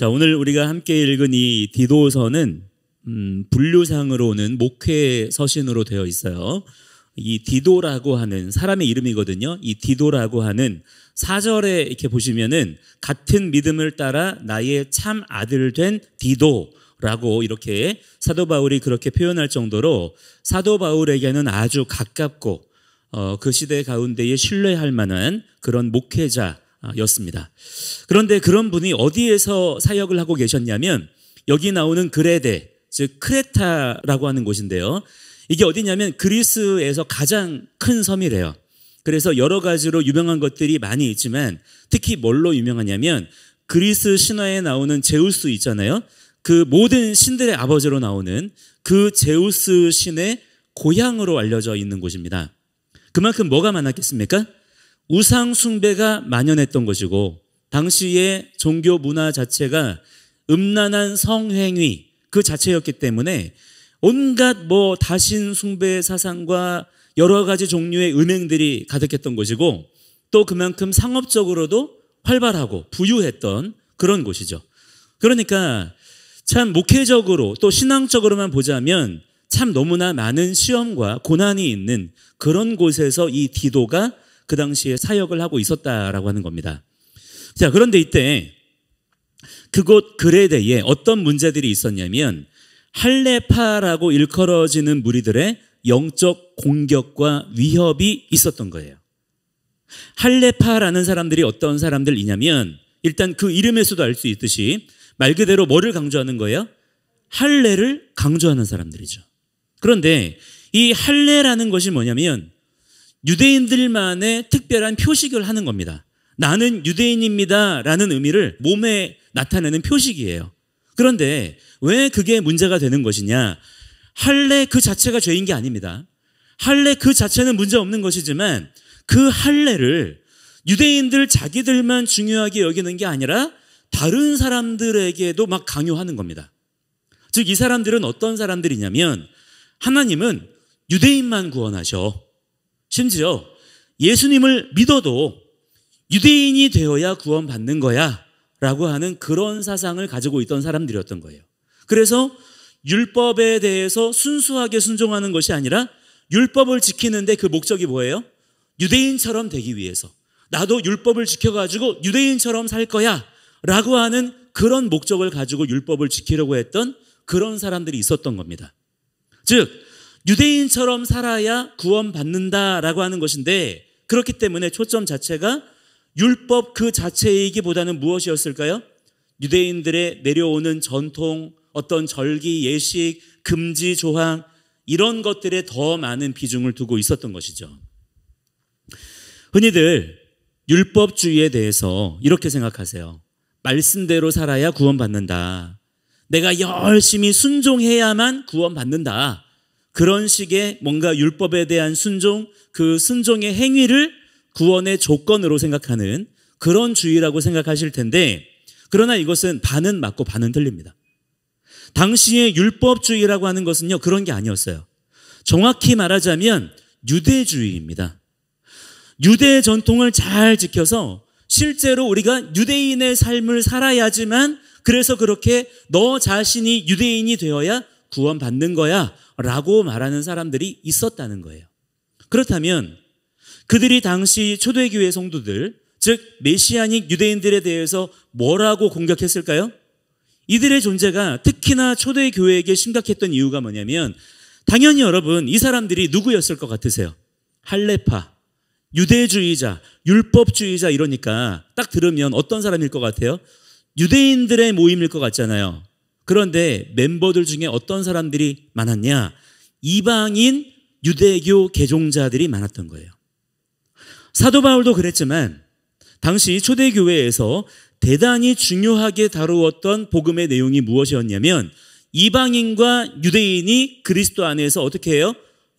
자, 오늘 우리가 함께 읽은 이 디도서는 분류상으로는 목회 서신으로 되어 있어요. 이 디도라고 하는 사람의 이름이거든요. 이 디도라고 하는 4절에 이렇게 보시면은 같은 믿음을 따라 나의 참 아들 된 디도라고 이렇게 사도 바울이 그렇게 표현할 정도로 사도 바울에게는 아주 가깝고 그 시대 가운데에 신뢰할 만한 그런 목회자였습니다. 그런데 그런 분이 어디에서 사역을 하고 계셨냐면 여기 나오는 그레데, 즉 크레타라고 하는 곳인데요. 이게 어디냐면 그리스에서 가장 큰 섬이래요. 그래서 여러 가지로 유명한 것들이 많이 있지만 특히 뭘로 유명하냐면 그리스 신화에 나오는 제우스 있잖아요. 그 모든 신들의 아버지로 나오는 그 제우스 신의 고향으로 알려져 있는 곳입니다. 그만큼 뭐가 많았겠습니까? 우상 숭배가 만연했던 것이고 당시의 종교 문화 자체가 음란한 성행위 그 자체였기 때문에 온갖 다신 숭배 사상과 여러 가지 종류의 음행들이 가득했던 곳이고 또 그만큼 상업적으로도 활발하고 부유했던 그런 곳이죠. 그러니까 참 목회적으로 또 신앙적으로만 보자면 참 너무나 많은 시험과 고난이 있는 그런 곳에서 이 디도가 그 당시에 사역을 하고 있었다라고 하는 겁니다. 자, 그런데 이때 그곳 그레데에 어떤 문제들이 있었냐면 할레파라고 일컬어지는 무리들의 영적 공격과 위협이 있었던 거예요. 할레파라는 사람들이 어떤 사람들이냐면 일단 그 이름에서도 알 수 있듯이 말 그대로 뭐를 강조하는 거예요? 할례를 강조하는 사람들이죠. 그런데 이 할례라는 것이 뭐냐면 유대인들만의 특별한 표식을 하는 겁니다. 나는 유대인입니다 라는 의미를 몸에 나타내는 표식이에요. 그런데 왜 그게 문제가 되는 것이냐? 할례 그 자체가 죄인 게 아닙니다. 할례 그 자체는 문제 없는 것이지만 그 할례를 유대인들 자기들만 중요하게 여기는 게 아니라 다른 사람들에게도 막 강요하는 겁니다. 즉 이 사람들은 어떤 사람들이냐면 하나님은 유대인만 구원하셔. 심지어 예수님을 믿어도 유대인이 되어야 구원받는 거야 라고 하는 그런 사상을 가지고 있던 사람들이었던 거예요. 그래서 율법에 대해서 순수하게 순종하는 것이 아니라 율법을 지키는데 그 목적이 뭐예요? 유대인처럼 되기 위해서 나도 율법을 지켜가지고 유대인처럼 살 거야 라고 하는 그런 목적을 가지고 율법을 지키려고 했던 그런 사람들이 있었던 겁니다. 즉 유대인처럼 살아야 구원받는다라고 하는 것인데 그렇기 때문에 초점 자체가 율법 그 자체이기보다는 무엇이었을까요? 유대인들의 내려오는 전통, 어떤 절기, 예식, 금지, 조항 이런 것들에 더 많은 비중을 두고 있었던 것이죠. 흔히들 율법주의에 대해서 이렇게 생각하세요. 말씀대로 살아야 구원받는다. 내가 열심히 순종해야만 구원받는다. 그런 식의 뭔가 율법에 대한 순종, 그 순종의 행위를 구원의 조건으로 생각하는 그런 주의라고 생각하실 텐데 그러나 이것은 반은 맞고 반은 틀립니다. 당시의 율법주의라고 하는 것은요 그런 게 아니었어요. 정확히 말하자면 유대주의입니다. 유대 전통을 잘 지켜서 실제로 우리가 유대인의 삶을 살아야지만 그래서 그렇게 너 자신이 유대인이 되어야 구원받는 거야 라고 말하는 사람들이 있었다는 거예요. 그렇다면 그들이 당시 초대교회 성도들, 즉 메시아닉 유대인들에 대해서 뭐라고 공격했을까요? 이들의 존재가 특히나 초대교회에게 심각했던 이유가 뭐냐면 당연히 여러분 이 사람들이 누구였을 것 같으세요? 할레파, 유대주의자, 율법주의자 이러니까 딱 들으면 어떤 사람일 것 같아요? 유대인들의 모임일 것 같잖아요. 그런데 멤버들 중에 어떤 사람들이 많았냐? 이방인 유대교 개종자들이 많았던 거예요. 사도 바울도 그랬지만 당시 초대교회에서 대단히 중요하게 다루었던 복음의 내용이 무엇이었냐면 이방인과 유대인이 그리스도 안에서 어떻게 해요?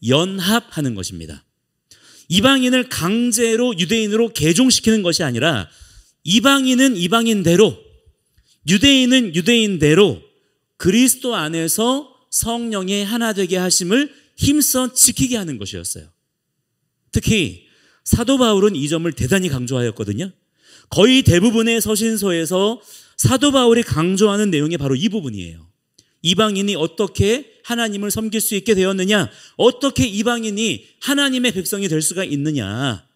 연합하는 것입니다. 이방인을 강제로 유대인으로 개종시키는 것이 아니라 이방인은 이방인대로 유대인은 유대인대로 그리스도 안에서 성령의 하나 되게 하심을 힘써 지키게 하는 것이었어요. 특히 사도 바울은 이 점을 대단히 강조하였거든요. 거의 대부분의 서신서에서 사도 바울이 강조하는 내용이 바로 이 부분이에요. 이방인이 어떻게 하나님을 섬길 수 있게 되었느냐? 어떻게 이방인이 하나님의 백성이 될 수가 있느냐?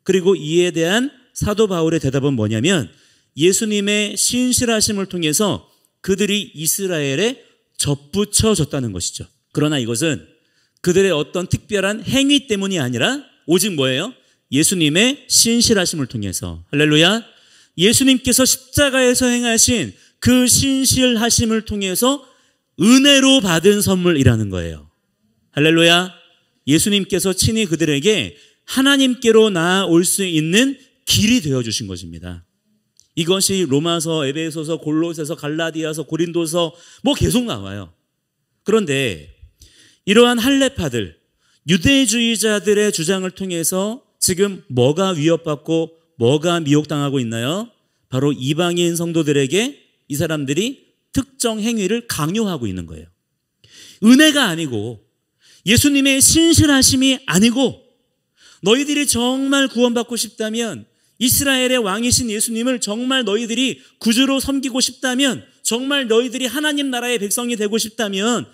그리고 이에 대한 사도 바울의 대답은 뭐냐면 예수님의 신실하심을 통해서 그들이 이스라엘에 접붙여졌다는 것이죠. 그러나 이것은 그들의 어떤 특별한 행위 때문이 아니라 오직 뭐예요? 예수님의 신실하심을 통해서. 할렐루야. 예수님께서 십자가에서 행하신 그 신실하심을 통해서 은혜로 받은 선물이라는 거예요. 할렐루야. 예수님께서 친히 그들에게 하나님께로 나아올 수 있는 길이 되어주신 것입니다. 이것이 로마서, 에베소서, 골로새서, 갈라디아서, 고린도서 뭐 계속 나와요. 그런데 이러한 할례파들, 유대주의자들의 주장을 통해서 지금 뭐가 위협받고 뭐가 미혹당하고 있나요? 바로 이방인 성도들에게 이 사람들이 특정 행위를 강요하고 있는 거예요. 은혜가 아니고 예수님의 신실하심이 아니고 너희들이 정말 구원받고 싶다면 이스라엘의 왕이신 예수님을 정말 너희들이 구주로 섬기고 싶다면 정말 너희들이 하나님 나라의 백성이 되고 싶다면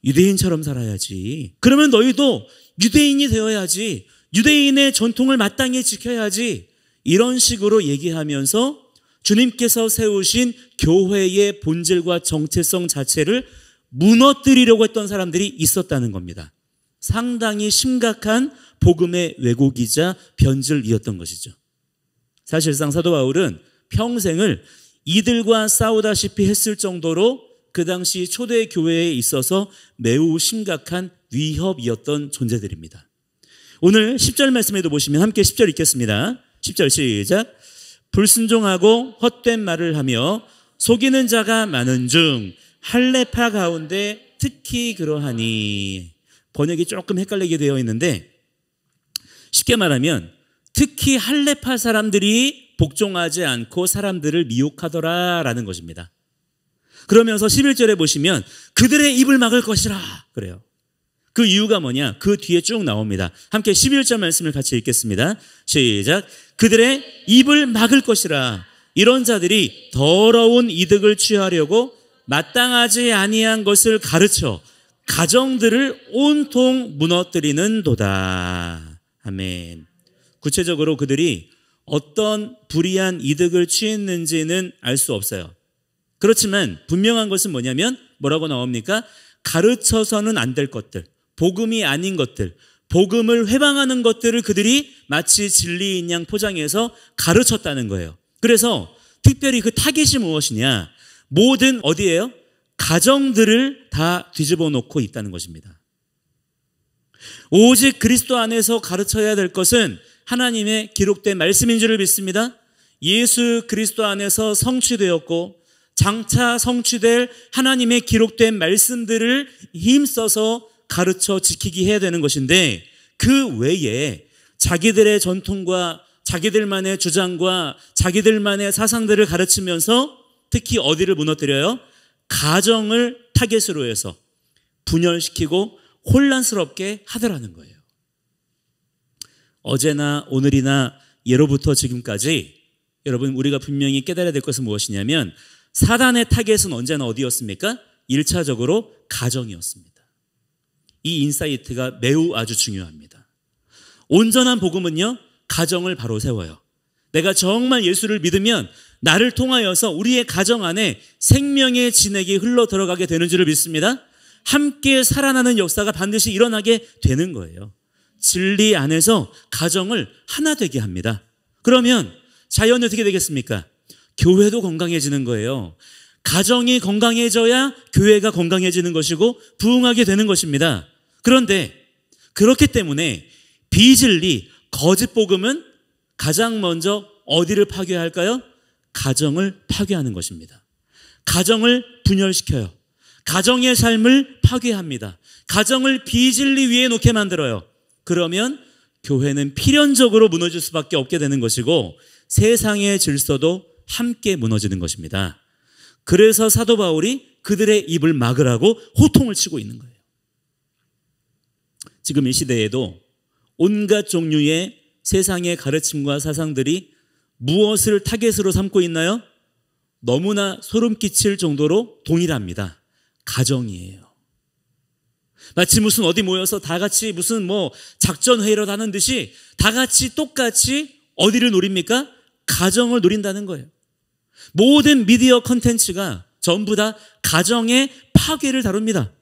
유대인처럼 살아야지. 그러면 너희도 유대인이 되어야지. 유대인의 전통을 마땅히 지켜야지. 이런 식으로 얘기하면서 주님께서 세우신 교회의 본질과 정체성 자체를 무너뜨리려고 했던 사람들이 있었다는 겁니다. 상당히 심각한 복음의 왜곡이자 변질이었던 것이죠. 사실상 사도 바울은 평생을 이들과 싸우다시피 했을 정도로 그 당시 초대 교회에 있어서 매우 심각한 위협이었던 존재들입니다. 오늘 10절 말씀에도 보시면 함께 10절 읽겠습니다. 10절 시작. 불순종하고 헛된 말을 하며 속이는 자가 많은 중 할례파 가운데 특히 그러하니. 번역이 조금 헷갈리게 되어 있는데 쉽게 말하면 특히 할례파 사람들이 복종하지 않고 사람들을 미혹하더라라는 것입니다. 그러면서 11절에 보시면 그들의 입을 막을 것이라 그래요. 그 이유가 뭐냐? 그 뒤에 쭉 나옵니다. 함께 11절 말씀을 같이 읽겠습니다. 시작. 그들의 입을 막을 것이라. 이런 자들이 더러운 이득을 취하려고 마땅하지 아니한 것을 가르쳐 가정들을 온통 무너뜨리는도다. 아멘. 구체적으로 그들이 어떤 불의한 이득을 취했는지는 알 수 없어요. 그렇지만 분명한 것은 뭐냐면 뭐라고 나옵니까? 가르쳐서는 안 될 것들, 복음이 아닌 것들, 복음을 회방하는 것들을 그들이 마치 진리인 양 포장해서 가르쳤다는 거예요. 그래서 특별히 그 타깃이 무엇이냐? 모든 어디예요? 가정들을 다 뒤집어 놓고 있다는 것입니다. 오직 그리스도 안에서 가르쳐야 될 것은 하나님의 기록된 말씀인 줄을 믿습니다. 예수 그리스도 안에서 성취되었고 장차 성취될 하나님의 기록된 말씀들을 힘써서 가르쳐 지키게 해야 되는 것인데 그 외에 자기들의 전통과 자기들만의 주장과 자기들만의 사상들을 가르치면서 특히 어디를 무너뜨려요? 가정을 타겟으로 해서 분열시키고 혼란스럽게 하더라는 거예요. 어제나 오늘이나 예로부터 지금까지 여러분 우리가 분명히 깨달아야 될 것은 무엇이냐면 사단의 타겟은 언제나 어디였습니까? 1차적으로 가정이었습니다. 이 인사이트가 매우 아주 중요합니다. 온전한 복음은요, 가정을 바로 세워요. 내가 정말 예수를 믿으면 나를 통하여서 우리의 가정 안에 생명의 진액이 흘러 들어가게 되는 줄을 믿습니다. 함께 살아나는 역사가 반드시 일어나게 되는 거예요. 진리 안에서 가정을 하나 되게 합니다. 그러면 자연히 어떻게 되겠습니까? 교회도 건강해지는 거예요. 가정이 건강해져야 교회가 건강해지는 것이고 부흥하게 되는 것입니다. 그런데 그렇기 때문에 비진리, 거짓 복음은 가장 먼저 어디를 파괴할까요? 가정을 파괴하는 것입니다. 가정을 분열시켜요. 가정의 삶을 파괴합니다. 가정을 비진리 위에 놓게 만들어요. 그러면 교회는 필연적으로 무너질 수밖에 없게 되는 것이고 세상의 질서도 함께 무너지는 것입니다. 그래서 사도 바울이 그들의 입을 막으라고 호통을 치고 있는 거예요. 지금 이 시대에도 온갖 종류의 세상의 가르침과 사상들이 무엇을 타겟으로 삼고 있나요? 너무나 소름 끼칠 정도로 동일합니다. 가정이에요. 마치 무슨 어디 모여서 다 같이 무슨 작전 회의를 하는 듯이 다 같이 똑같이 어디를 노립니까? 가정을 노린다는 거예요. 모든 미디어 컨텐츠가 전부 다 가정의 파괴를 다룹니다.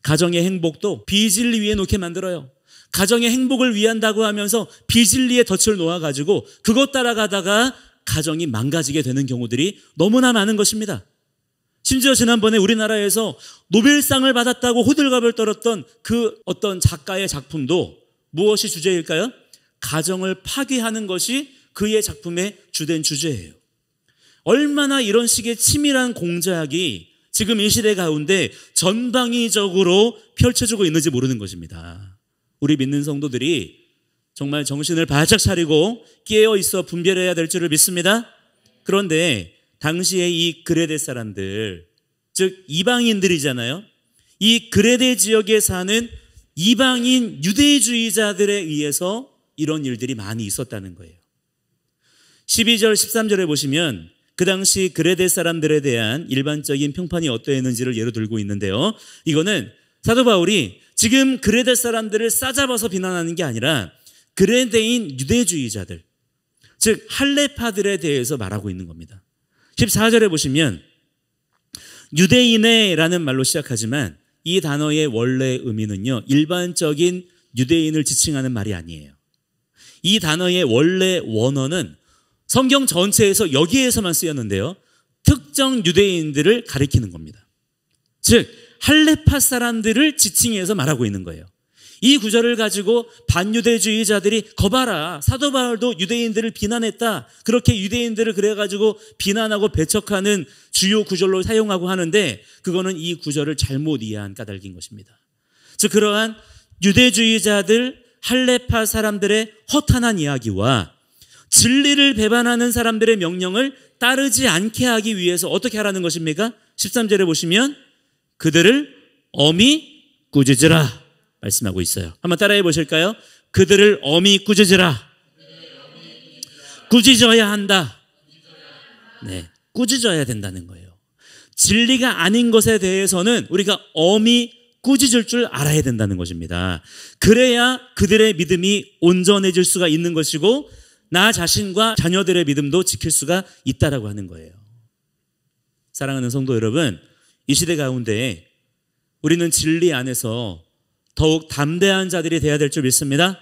가정의 행복도 비진리 위에 놓게 만들어요. 가정의 행복을 위한다고 하면서 비진리의 덫을 놓아가지고 그것 따라가다가 가정이 망가지게 되는 경우들이 너무나 많은 것입니다. 심지어 지난번에 우리나라에서 노벨상을 받았다고 호들갑을 떨었던 그 어떤 작가의 작품도 무엇이 주제일까요? 가정을 파괴하는 것이 그의 작품의 주된 주제예요. 얼마나 이런 식의 치밀한 공작이 지금 이 시대 가운데 전방위적으로 펼쳐지고 있는지 모르는 것입니다. 우리 믿는 성도들이 정말 정신을 바짝 차리고 깨어 있어 분별해야 될 줄을 믿습니다. 그런데 당시에 이 그레데 사람들, 즉 이방인들이잖아요. 이 그레데 지역에 사는 이방인 유대주의자들에 의해서 이런 일들이 많이 있었다는 거예요. 12절 13절에 보시면 그 당시 그레데 사람들에 대한 일반적인 평판이 어떠했는지를 예로 들고 있는데요. 이거는 사도 바울이 지금 그레데 사람들을 싸잡아서 비난하는 게 아니라 그레데인 유대주의자들, 즉 할레파들에 대해서 말하고 있는 겁니다. 14절에 보시면 유대인의라는 말로 시작하지만 이 단어의 원래 의미는요, 일반적인 유대인을 지칭하는 말이 아니에요. 이 단어의 원래 원어는 성경 전체에서 여기에서만 쓰였는데요, 특정 유대인들을 가리키는 겁니다. 즉 할레파 사람들을 지칭해서 말하고 있는 거예요. 이 구절을 가지고 반유대주의자들이 거봐라, 사도 바울도 유대인들을 비난했다, 그렇게 유대인들을 그래가지고 비난하고 배척하는 주요 구절로 사용하고 하는데, 그거는 이 구절을 잘못 이해한 까닭인 것입니다. 즉 그러한 유대주의자들, 할레파 사람들의 허탄한 이야기와 진리를 배반하는 사람들의 명령을 따르지 않게 하기 위해서 어떻게 하라는 것입니까? 13절에 보시면 그들을 엄히 꾸짖으라 말씀하고 있어요. 한번 따라해 보실까요? 그들을 엄히 꾸짖으라. 꾸짖어야 한다. 네, 꾸짖어야 된다는 거예요. 진리가 아닌 것에 대해서는 우리가 엄히 꾸짖을 줄 알아야 된다는 것입니다. 그래야 그들의 믿음이 온전해질 수가 있는 것이고 나 자신과 자녀들의 믿음도 지킬 수가 있다라고 하는 거예요. 사랑하는 성도 여러분, 이 시대 가운데 우리는 진리 안에서 더욱 담대한 자들이 되어야 될 줄 믿습니다.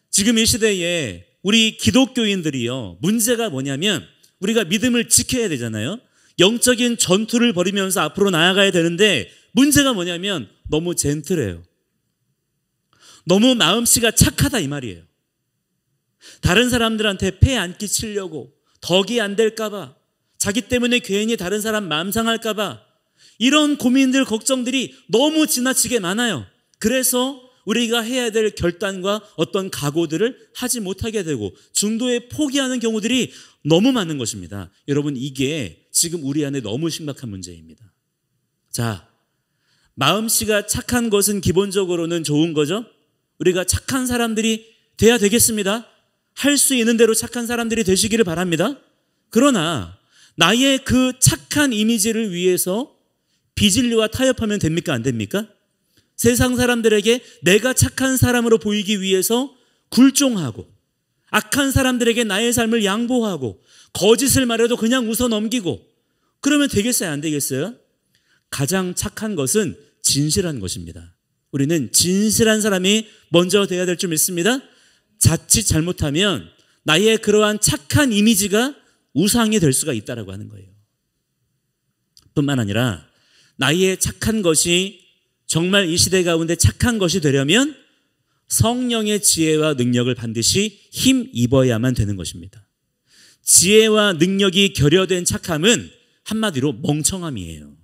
지금 이 시대에 우리 기독교인들이요, 문제가 뭐냐면 우리가 믿음을 지켜야 되잖아요. 영적인 전투를 벌이면서 앞으로 나아가야 되는데 문제가 뭐냐면 너무 젠틀해요. 너무 마음씨가 착하다 이 말이에요. 다른 사람들한테 폐 안 끼치려고, 덕이 안 될까 봐, 자기 때문에 괜히 다른 사람 마음 상할까 봐, 이런 고민들, 걱정들이 너무 지나치게 많아요. 그래서 우리가 해야 될 결단과 어떤 각오들을 하지 못하게 되고 중도에 포기하는 경우들이 너무 많은 것입니다. 여러분, 이게 지금 우리 안에 너무 심각한 문제입니다. 자, 마음씨가 착한 것은 기본적으로는 좋은 거죠. 우리가 착한 사람들이 돼야 되겠습니다. 할 수 있는 대로 착한 사람들이 되시기를 바랍니다. 그러나 나의 그 착한 이미지를 위해서 비진리와 타협하면 됩니까? 안 됩니까? 세상 사람들에게 내가 착한 사람으로 보이기 위해서 굴종하고 악한 사람들에게 나의 삶을 양보하고 거짓을 말해도 그냥 웃어 넘기고 그러면 되겠어요? 안 되겠어요? 가장 착한 것은 진실한 것입니다. 우리는 진실한 사람이 먼저 되어야 될 줄 믿습니다. 자칫 잘못하면 나의 그러한 착한 이미지가 우상이 될 수가 있다라고 하는 거예요. 뿐만 아니라 나의 착한 것이 정말 이 시대 가운데 착한 것이 되려면 성령의 지혜와 능력을 반드시 힘입어야만 되는 것입니다. 지혜와 능력이 결여된 착함은 한마디로 멍청함이에요.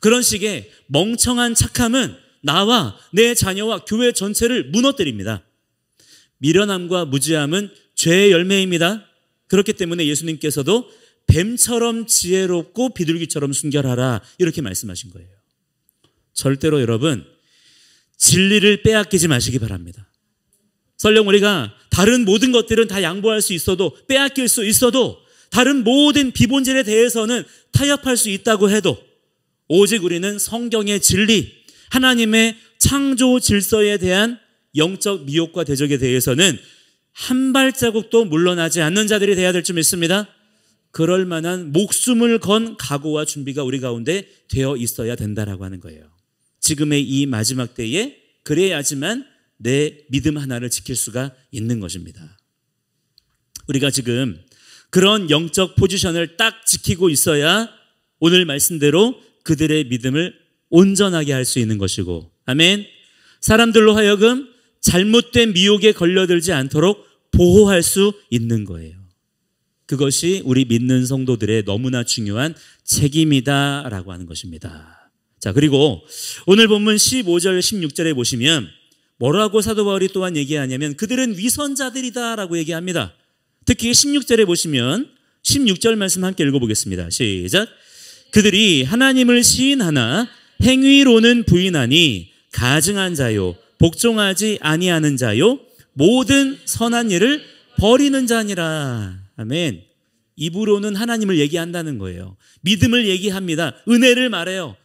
그런 식의 멍청한 착함은 나와 내 자녀와 교회 전체를 무너뜨립니다. 미련함과 무지함은 죄의 열매입니다. 그렇기 때문에 예수님께서도 뱀처럼 지혜롭고 비둘기처럼 순결하라 이렇게 말씀하신 거예요. 절대로 여러분 진리를 빼앗기지 마시기 바랍니다. 설령 우리가 다른 모든 것들은 다 양보할 수 있어도 빼앗길 수 있어도 다른 모든 비본질에 대해서는 타협할 수 있다고 해도 오직 우리는 성경의 진리, 하나님의 창조 질서에 대한 영적 미혹과 대적에 대해서는 한 발자국도 물러나지 않는 자들이 되어야 될 줄 믿습니다. 그럴 만한 목숨을 건 각오와 준비가 우리 가운데 되어 있어야 된다라고 하는 거예요. 지금의 이 마지막 때에 그래야지만 내 믿음 하나를 지킬 수가 있는 것입니다. 우리가 지금 그런 영적 포지션을 딱 지키고 있어야 오늘 말씀대로 그들의 믿음을 온전하게 할 수 있는 것이고, 아멘. 사람들로 하여금 잘못된 미혹에 걸려들지 않도록 보호할 수 있는 거예요. 그것이 우리 믿는 성도들의 너무나 중요한 책임이다라고 하는 것입니다. 자, 그리고 오늘 본문 15절, 16절에 보시면 뭐라고 사도 바울이 또한 얘기하냐면 그들은 위선자들이다라고 얘기합니다. 특히 16절에 보시면 16절 말씀 함께 읽어보겠습니다. 시작. 그들이 하나님을 시인하나 행위로는 부인하니 가증한 자요, 복종하지 아니하는 자요, 모든 선한 일을 버리는 자니라. 아멘. 입으로는 하나님을 얘기한다는 거예요. 믿음을 얘기합니다. 은혜를 말해요.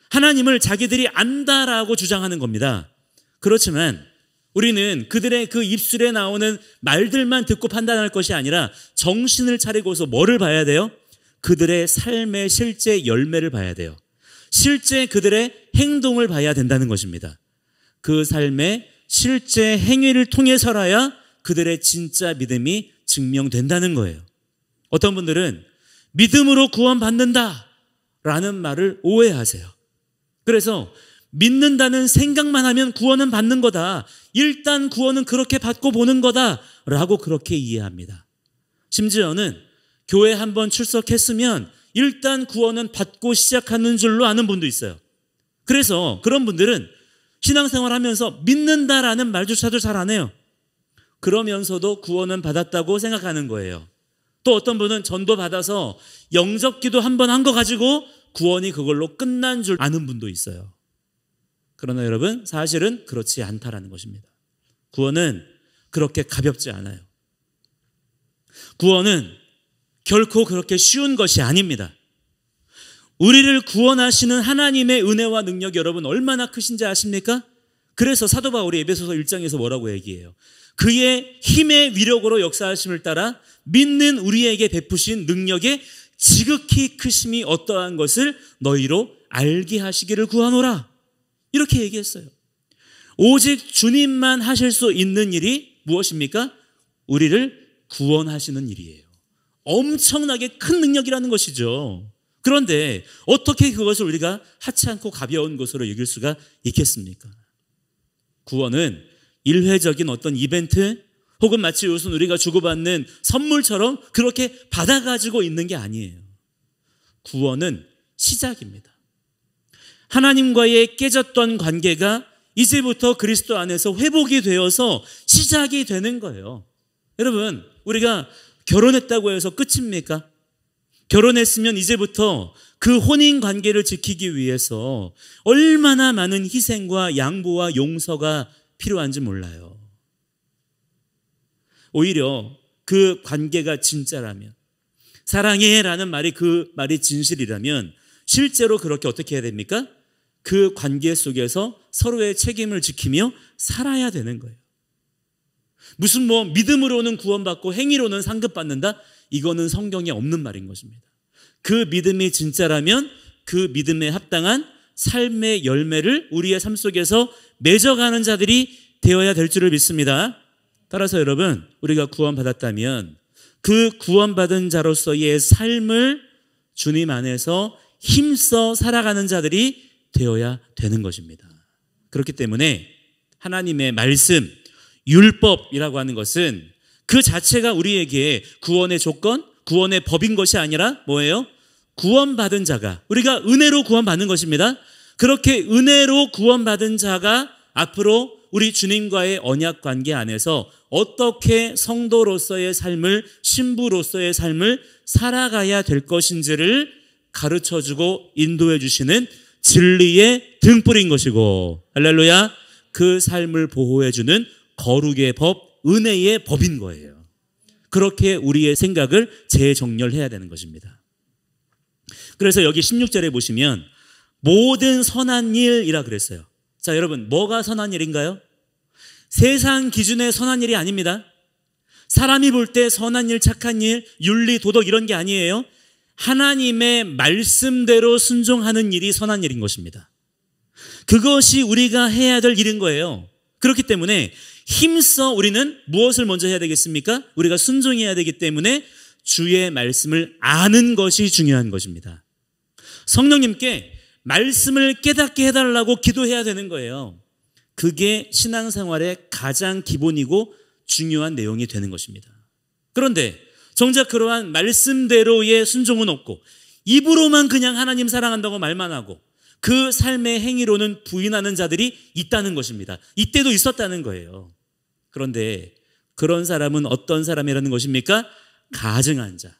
하나님을 자기들이 안다라고 주장하는 겁니다. 그렇지만 우리는 그들의 그 입술에 나오는 말들만 듣고 판단할 것이 아니라 정신을 차리고서 뭐를 봐야 돼요? 그들의 삶의 실제 열매를 봐야 돼요. 실제 그들의 행동을 봐야 된다는 것입니다. 그 삶의 실제 행위를 통해서라야 그들의 진짜 믿음이 증명된다는 거예요. 어떤 분들은 믿음으로 구원받는다 라는 말을 오해하세요. 그래서 믿는다는 생각만 하면 구원은 받는 거다. 일단 구원은 그렇게 받고 보는 거다 라고 그렇게 이해합니다. 심지어는 교회 한번 출석했으면 일단 구원은 받고 시작하는 줄로 아는 분도 있어요. 그래서 그런 분들은 신앙생활 하면서 믿는다라는 말조차도 잘 안 해요. 그러면서도 구원은 받았다고 생각하는 거예요. 또 어떤 분은 전도 받아서 영접 기도 한 번 한 거 가지고 구원이 그걸로 끝난 줄 아는 분도 있어요. 그러나 여러분, 사실은 그렇지 않다라는 것입니다. 구원은 그렇게 가볍지 않아요. 구원은 결코 그렇게 쉬운 것이 아닙니다. 우리를 구원하시는 하나님의 은혜와 능력이 여러분 얼마나 크신지 아십니까? 그래서 사도 바울이 에베소서 1장에서 뭐라고 얘기해요? 그의 힘의 위력으로 역사하심을 따라 믿는 우리에게 베푸신 능력의 지극히 크심이 어떠한 것을 너희로 알게 하시기를 구하노라. 이렇게 얘기했어요. 오직 주님만 하실 수 있는 일이 무엇입니까? 우리를 구원하시는 일이에요. 엄청나게 큰 능력이라는 것이죠. 그런데 어떻게 그것을 우리가 하찮고 가벼운 것으로 여길 수가 있겠습니까? 구원은 일회적인 어떤 이벤트 혹은 마치 요즘 우리가 주고받는 선물처럼 그렇게 받아가지고 있는 게 아니에요. 구원은 시작입니다. 하나님과의 깨졌던 관계가 이제부터 그리스도 안에서 회복이 되어서 시작이 되는 거예요. 여러분, 우리가 결혼했다고 해서 끝입니까? 결혼했으면 이제부터 그 혼인 관계를 지키기 위해서 얼마나 많은 희생과 양보와 용서가 필요한지 몰라요. 오히려 그 관계가 진짜라면, 사랑해라는 말이 그 말이 진실이라면 실제로 그렇게 어떻게 해야 됩니까? 그 관계 속에서 서로의 책임을 지키며 살아야 되는 거예요. 무슨 믿음으로는 구원받고 행위로는 상급받는다? 이거는 성경에 없는 말인 것입니다. 그 믿음이 진짜라면 그 믿음에 합당한 삶의 열매를 우리의 삶 속에서 맺어가는 자들이 되어야 될 줄을 믿습니다. 따라서 여러분, 우리가 구원받았다면 그 구원받은 자로서의 삶을 주님 안에서 힘써 살아가는 자들이 되어야 되는 것입니다. 그렇기 때문에 하나님의 말씀, 율법이라고 하는 것은 그 자체가 우리에게 구원의 조건, 구원의 법인 것이 아니라 뭐예요? 구원받은 자가, 우리가 은혜로 구원받는 것입니다. 그렇게 은혜로 구원받은 자가 앞으로 우리 주님과의 언약 관계 안에서 어떻게 성도로서의 삶을, 신부로서의 삶을 살아가야 될 것인지를 가르쳐주고 인도해 주시는 진리의 등불인 것이고, 할렐루야, 그 삶을 보호해 주는 거룩의 법, 은혜의 법인 거예요. 그렇게 우리의 생각을 재정렬해야 되는 것입니다. 그래서 여기 16절에 보시면 모든 선한 일이라 그랬어요. 자, 여러분, 뭐가 선한 일인가요? 세상 기준의 선한 일이 아닙니다. 사람이 볼 때 선한 일, 착한 일, 윤리, 도덕 이런 게 아니에요. 하나님의 말씀대로 순종하는 일이 선한 일인 것입니다. 그것이 우리가 해야 될 일인 거예요. 그렇기 때문에 힘써 우리는 무엇을 먼저 해야 되겠습니까? 우리가 순종해야 되기 때문에 주의 말씀을 아는 것이 중요한 것입니다. 성령님께 말씀을 깨닫게 해달라고 기도해야 되는 거예요. 그게 신앙생활의 가장 기본이고 중요한 내용이 되는 것입니다. 그런데 정작 그러한 말씀대로의 순종은 없고 입으로만 그냥 하나님 사랑한다고 말만 하고 그 삶의 행위로는 부인하는 자들이 있다는 것입니다. 이때도 있었다는 거예요. 그런데 그런 사람은 어떤 사람이라는 것입니까? 가증한 자,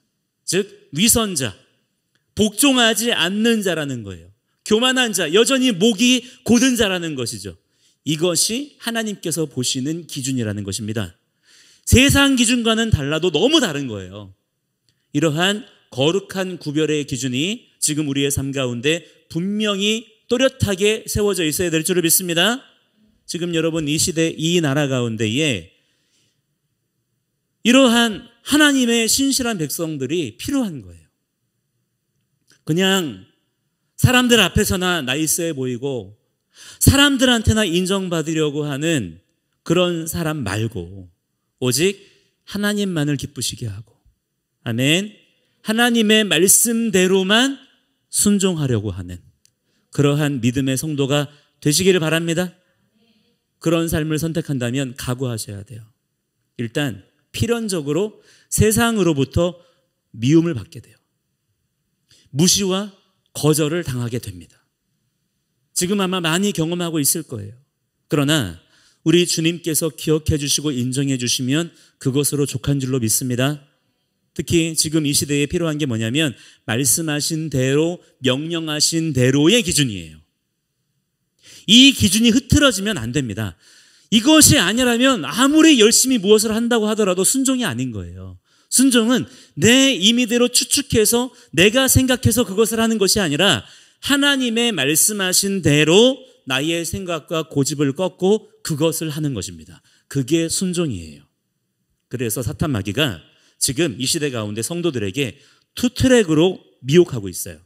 즉 위선자, 복종하지 않는 자라는 거예요. 교만한 자, 여전히 목이 곧은 자라는 것이죠. 이것이 하나님께서 보시는 기준이라는 것입니다. 세상 기준과는 달라도 너무 다른 거예요. 이러한 거룩한 구별의 기준이 지금 우리의 삶 가운데 분명히 또렷하게 세워져 있어야 될 줄을 믿습니다. 지금 여러분 이 시대 이 나라 가운데에 이러한 하나님의 신실한 백성들이 필요한 거예요. 그냥 사람들 앞에서나 나이스해 보이고 사람들한테나 인정받으려고 하는 그런 사람 말고 오직 하나님만을 기쁘시게 하고, 아멘, 하나님의 말씀대로만 순종하려고 하는 그러한 믿음의 성도가 되시기를 바랍니다. 그런 삶을 선택한다면 각오하셔야 돼요. 일단 필연적으로 세상으로부터 미움을 받게 돼요. 무시와 거절을 당하게 됩니다. 지금 아마 많이 경험하고 있을 거예요. 그러나 우리 주님께서 기억해 주시고 인정해 주시면 그것으로 족한 줄로 믿습니다. 특히 지금 이 시대에 필요한 게 뭐냐면 말씀하신 대로, 명령하신 대로의 기준이에요. 이 기준이 흐트러지면 안 됩니다. 이것이 아니라면 아무리 열심히 무엇을 한다고 하더라도 순종이 아닌 거예요. 순종은 내 임의대로 추측해서 내가 생각해서 그것을 하는 것이 아니라 하나님의 말씀하신 대로 나의 생각과 고집을 꺾고 그것을 하는 것입니다. 그게 순종이에요. 그래서 사탄 마귀가 지금 이 시대 가운데 성도들에게 투트랙으로 미혹하고 있어요.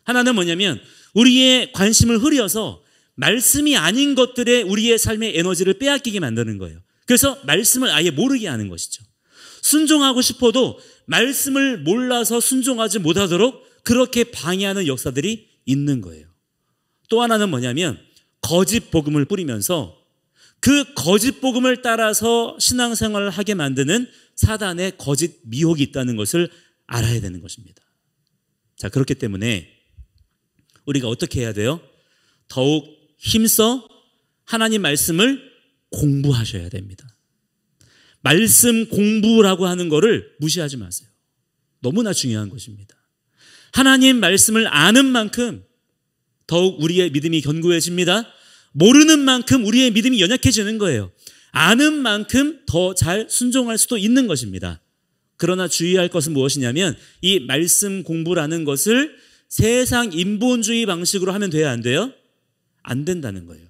하나는 뭐냐면 우리의 관심을 흐려서 말씀이 아닌 것들에 우리의 삶의 에너지를 빼앗기게 만드는 거예요. 그래서 말씀을 아예 모르게 하는 것이죠. 순종하고 싶어도 말씀을 몰라서 순종하지 못하도록 그렇게 방해하는 역사들이 있는 거예요. 또 하나는 뭐냐면 거짓 복음을 뿌리면서 그 거짓 복음을 따라서 신앙생활을 하게 만드는 사단의 거짓 미혹이 있다는 것을 알아야 되는 것입니다. 자, 그렇기 때문에 우리가 어떻게 해야 돼요? 더욱 힘써 하나님 말씀을 공부하셔야 됩니다. 말씀 공부라고 하는 거를 무시하지 마세요. 너무나 중요한 것입니다. 하나님 말씀을 아는 만큼 더욱 우리의 믿음이 견고해집니다. 모르는 만큼 우리의 믿음이 연약해지는 거예요. 아는 만큼 더 잘 순종할 수도 있는 것입니다. 그러나 주의할 것은 무엇이냐면 이 말씀 공부라는 것을 세상 인본주의 방식으로 하면 돼야 안 돼요? 안 된다는 거예요.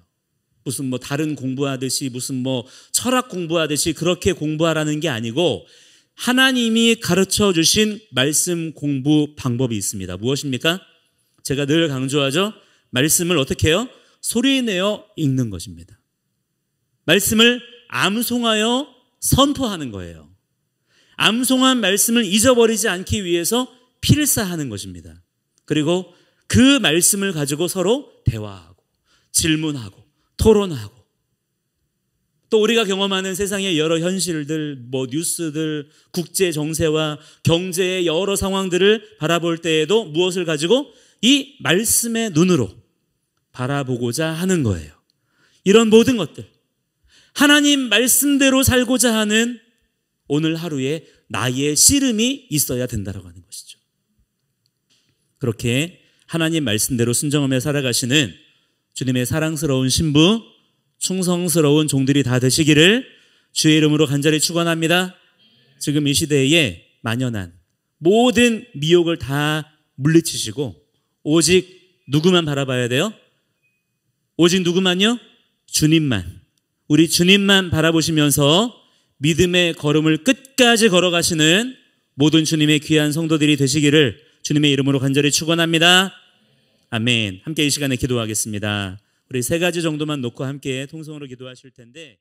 무슨 뭐 다른 공부하듯이 무슨 뭐 철학 공부하듯이 그렇게 공부하라는 게 아니고 하나님이 가르쳐 주신 말씀 공부 방법이 있습니다. 무엇입니까? 제가 늘 강조하죠. 말씀을 어떻게 해요? 소리내어 읽는 것입니다. 말씀을 암송하여 선포하는 거예요. 암송한 말씀을 잊어버리지 않기 위해서 필사하는 것입니다. 그리고 그 말씀을 가지고 서로 대화하고 질문하고 토론하고 또 우리가 경험하는 세상의 여러 현실들, 뭐 뉴스들, 국제 정세와 경제의 여러 상황들을 바라볼 때에도 무엇을 가지고 이 말씀의 눈으로 바라보고자 하는 거예요. 이런 모든 것들, 하나님 말씀대로 살고자 하는 오늘 하루에 나의 씨름이 있어야 된다고 하는 것이죠. 그렇게 하나님 말씀대로 순종하며 살아가시는 주님의 사랑스러운 신부, 충성스러운 종들이 다 되시기를 주의 이름으로 간절히 축원합니다. 지금 이 시대에 만연한 모든 미혹을 다 물리치시고 오직 누구만 바라봐야 돼요? 오직 누구만요? 주님만. 우리 주님만 바라보시면서 믿음의 걸음을 끝까지 걸어가시는 모든 주님의 귀한 성도들이 되시기를 주님의 이름으로 간절히 축원합니다. 아멘. 함께 이 시간에 기도하겠습니다. 우리 세 가지 정도만 놓고 함께 통성으로 기도하실 텐데